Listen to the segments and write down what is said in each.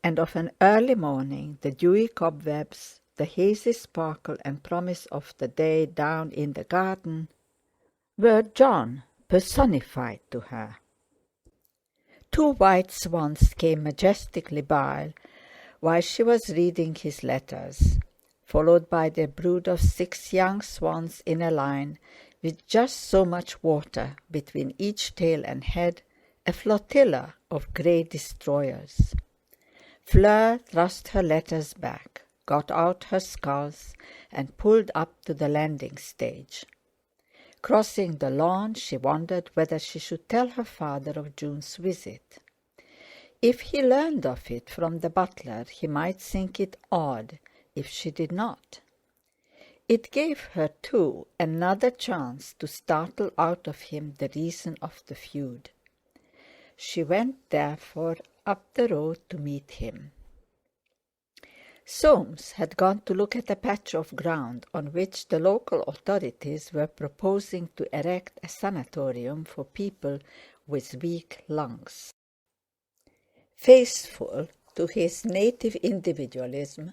and of an early morning the dewy cobwebs, the hazy sparkle and promise of the day down in the garden, were John personified to her. Two white swans came majestically by while she was reading his letters, followed by their brood of 6 young swans in a line, with just so much water between each tail and head, a flotilla of grey destroyers. Fleur thrust her letters back, got out her sculls, and pulled up to the landing stage. Crossing the lawn, she wondered whether she should tell her father of June's visit. If he learned of it from the butler, he might think it odd if she did not. It gave her, too, another chance to startle out of him the reason of the feud. She went, therefore, up the road to meet him. Soames had gone to look at a patch of ground on which the local authorities were proposing to erect a sanatorium for people with weak lungs. Faithful to his native individualism,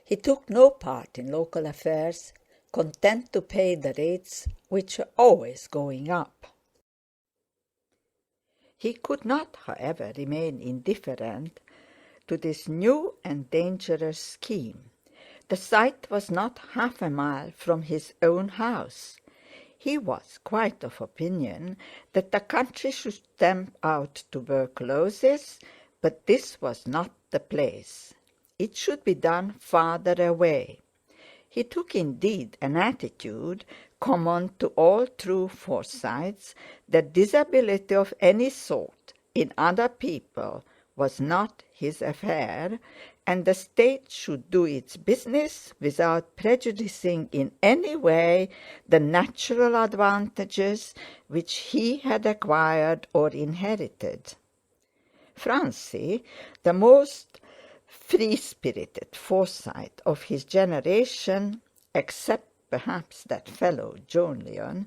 he took no part in local affairs, content to pay the rates which were always going up. He could not, however, remain indifferent to this new and dangerous scheme. The site was not half a mile from his own house. He was quite of opinion that the country should stamp out tuberculosis, but this was not the place. It should be done farther away. He took indeed an attitude common to all true Forsytes, that disability of any sort in other people was not his affair, and the state should do its business without prejudicing in any way the natural advantages which he had acquired or inherited. Francie, the most free-spirited Forsyte of his generation, except perhaps that fellow Jolyon,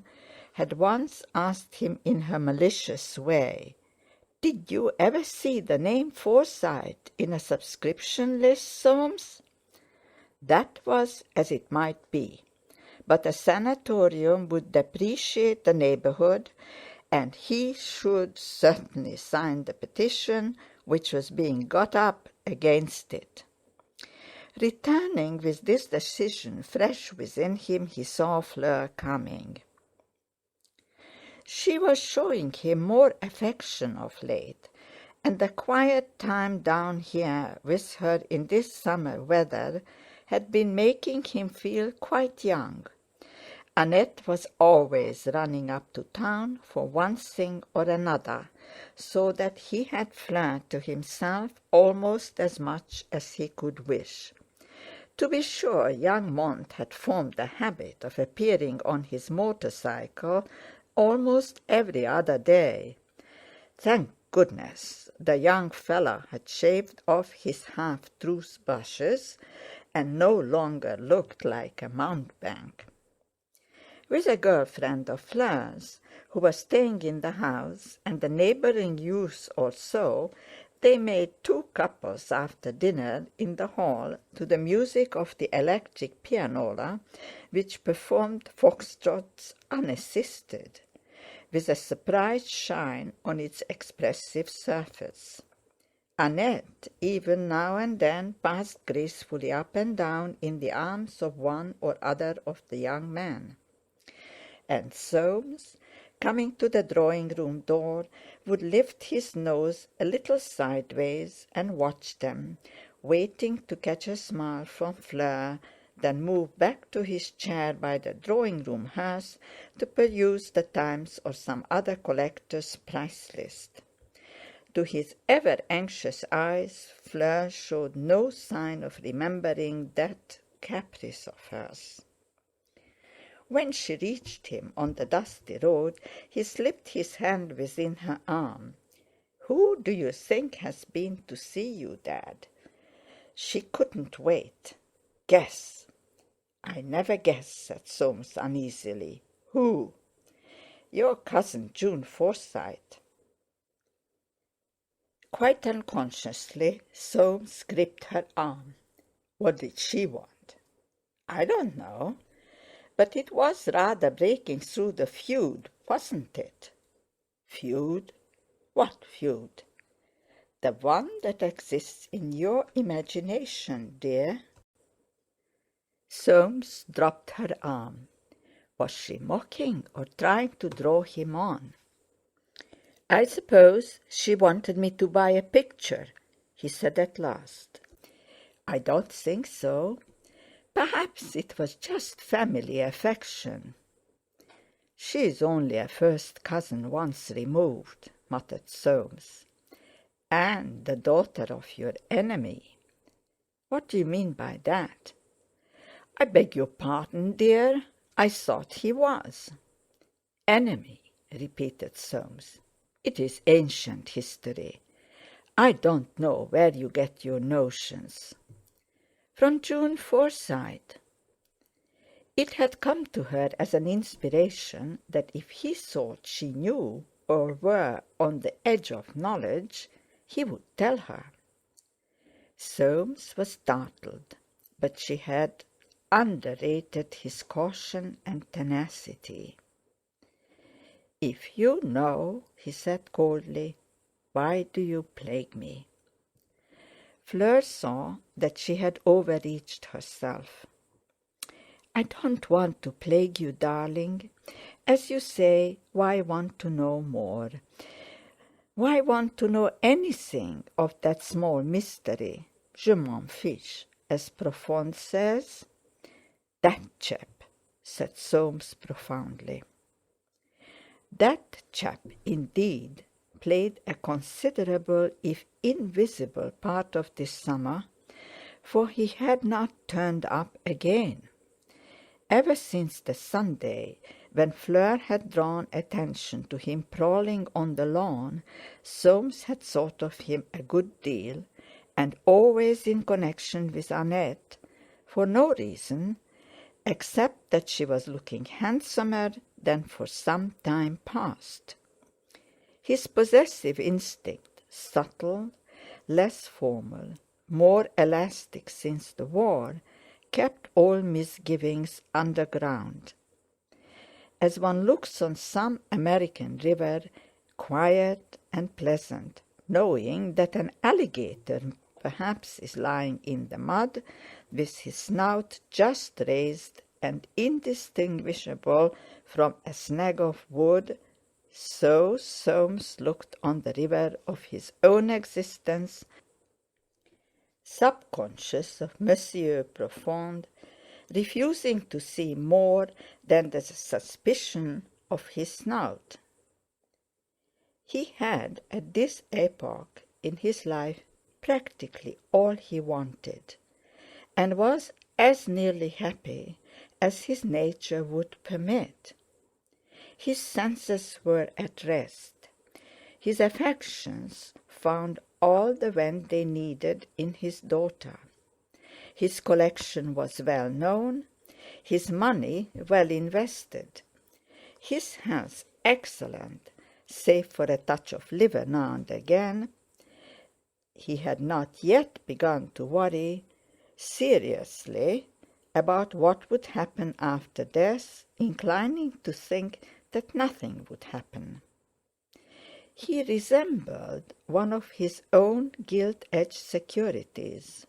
had once asked him in her malicious way, "Did you ever see the name Forsyte in a subscription list, Soames?" That was as it might be, but a sanatorium would depreciate the neighbourhood, and he should certainly sign the petition which was being got up against it. Returning with this decision fresh within him, he saw Fleur coming. She was showing him more affection of late, and the quiet time down here with her in this summer weather had been making him feel quite young. Annette was always running up to town for one thing or another, so that he had Fleur to himself almost as much as he could wish. To be sure, young Mont had formed the habit of appearing on his motorcycle almost every other day. Thank goodness the young fellow had shaved off his half-truth brushes and no longer looked like a mountebank. With a girl-friend of Fleur's, who was staying in the house, and a neighbouring youth or so, they made 2 couples after dinner in the hall to the music of the electric pianola, which performed foxtrots unassisted, with a surprised shine on its expressive surface. Annette even now and then passed gracefully up and down in the arms of one or other of the young men. And Soames, coming to the drawing-room door, would lift his nose a little sideways and watch them, waiting to catch a smile from Fleur, then move back to his chair by the drawing-room hearth to peruse the Times or some other collector's price list. To his ever-anxious eyes, Fleur showed no sign of remembering that caprice of hers. When she reached him on the dusty road, he slipped his hand within her arm. "Who do you think has been to see you, Dad?" She couldn't wait. "Guess." "I never guess," said Soames uneasily. "Who?" "Your cousin June Forsyte." Quite unconsciously, Soames gripped her arm. What did she want? I don't know, but it was rather breaking through the feud, wasn't it? Feud? What feud? The one that exists in your imagination, dear. Soames dropped her arm. Was she mocking or trying to draw him on? I suppose she wanted me to buy a picture, he said at last. I don't think so. Perhaps it was just family affection. She is only a first cousin once removed, muttered Soames. And the daughter of your enemy. What do you mean by that? I beg your pardon, dear. I thought he was. Enemy, repeated Soames. It is ancient history. I don't know where you get your notions. From June Forsyte. It had come to her as an inspiration that if he thought she knew or were on the edge of knowledge, he would tell her. Soames was startled, but she had underrated his caution and tenacity. If you know, he said coldly, why do you plague me? Fleur saw that she had overreached herself. I don't want to plague you, darling. As you say, why want to know more? Why want to know anything of that small mystery? Je m'en fiche, as Profonde says. That chap, said Soames profoundly. That chap, indeed, played a considerable, if invisible, part of this summer, for he had not turned up again. Ever since the Sunday when Fleur had drawn attention to him prowling on the lawn, Soames had thought of him a good deal, and always in connection with Annette, for no reason, except that she was looking handsomer than for some time past. His possessive instinct, subtle, less formal, more elastic since the war, kept all misgivings underground. As one looks on some American river, quiet and pleasant, knowing that an alligator perhaps is lying in the mud, with his snout just raised and indistinguishable from a snag of wood, so Soames looked on the river of his own existence, subconscious of Monsieur Profonde, refusing to see more than the suspicion of his snout. He had, at this epoch in his life, practically all he wanted, and was as nearly happy as his nature would permit. His senses were at rest. His affections found all the vent they needed in his daughter. His collection was well known, his money well invested, his health excellent, save for a touch of liver now and again. He had not yet begun to worry seriously about what would happen after death, inclining to think that nothing would happen. He resembled one of his own gilt-edged securities,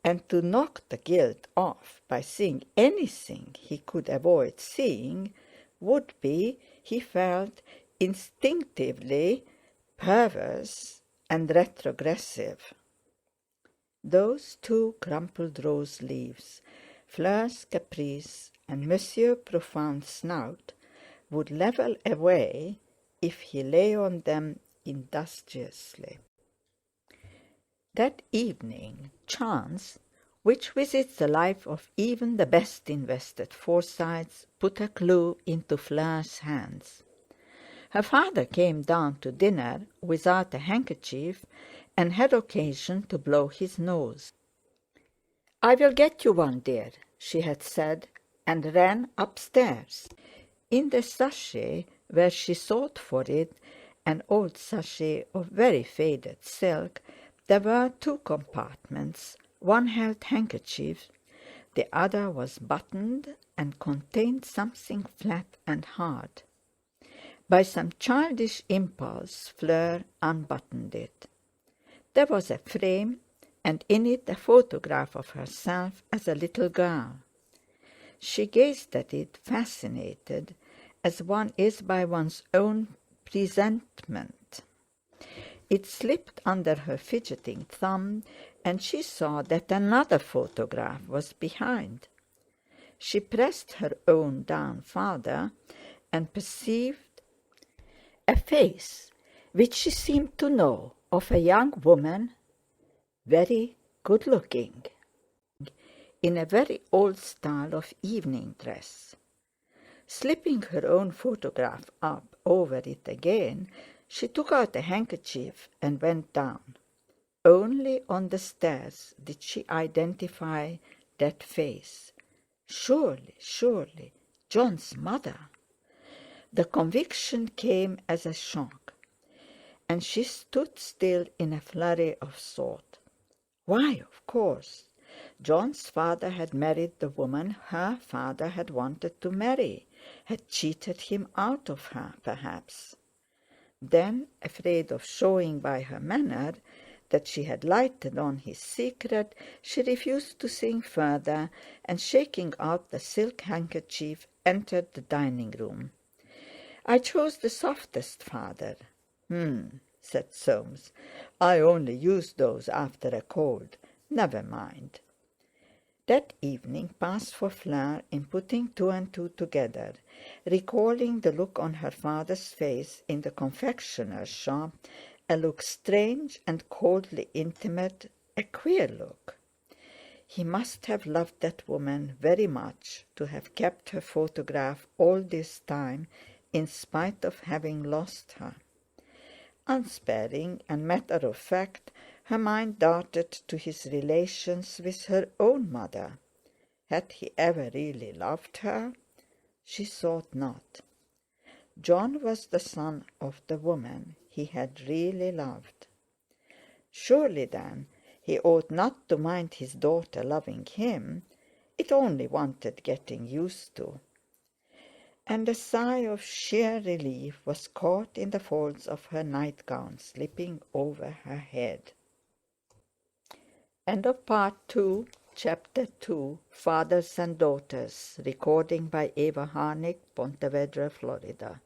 and to knock the gilt off by seeing anything he could avoid seeing would be, he felt, instinctively perverse and retrogressive. Those two crumpled rose leaves, Fleur's caprice and Monsieur Profonde's snout, would level away if he lay on them industriously. That evening, chance, which visits the life of even the best invested Forsytes, put a clue into Fleur's hands. Her father came down to dinner without a handkerchief and had occasion to blow his nose. "I will get you one, dear," she had said, and ran upstairs. In the sachet where she sought for it, an old sachet of very faded silk, there were 2 compartments. One held handkerchiefs, the other was buttoned and contained something flat and hard. By some childish impulse, Fleur unbuttoned it. There was a frame, and in it a photograph of herself as a little girl. She gazed at it, fascinated, as one is by one's own presentment. It slipped under her fidgeting thumb, and she saw that another photograph was behind. She pressed her own down farther, and perceived a face which she seemed to know, of a young woman, very good-looking, in a very old style of evening dress. Slipping her own photograph up over it again, she took out a handkerchief and went down. Only on the stairs did she identify that face. Surely, John's mother. The conviction came as a shock, and she stood still in a flurry of thought. Why, of course, John's father had married the woman her father had wanted to marry, had cheated him out of her, perhaps. Then, afraid of showing by her manner that she had lighted on his secret, she refused to think further, and shaking out the silk handkerchief, entered the dining room. "I chose the softest, father." Said Soames. "I only use those after a cold. Never mind." That evening passed for Fleur in putting 2 and 2 together, recalling the look on her father's face in the confectioner's shop, a look strange and coldly intimate, a queer look. He must have loved that woman very much to have kept her photograph all this time, in spite of having lost her. Unsparing and matter-of-fact, her mind darted to his relations with her own mother. Had he ever really loved her? She thought not. John was the son of the woman he had really loved. Surely, then, he ought not to mind his daughter loving him. It only wanted getting used to. And a sigh of sheer relief was caught in the folds of her nightgown slipping over her head. End of Part 2, Chapter 2, Fathers and Daughters. Recording by Eva Harnick, Ponte Vedra, Florida.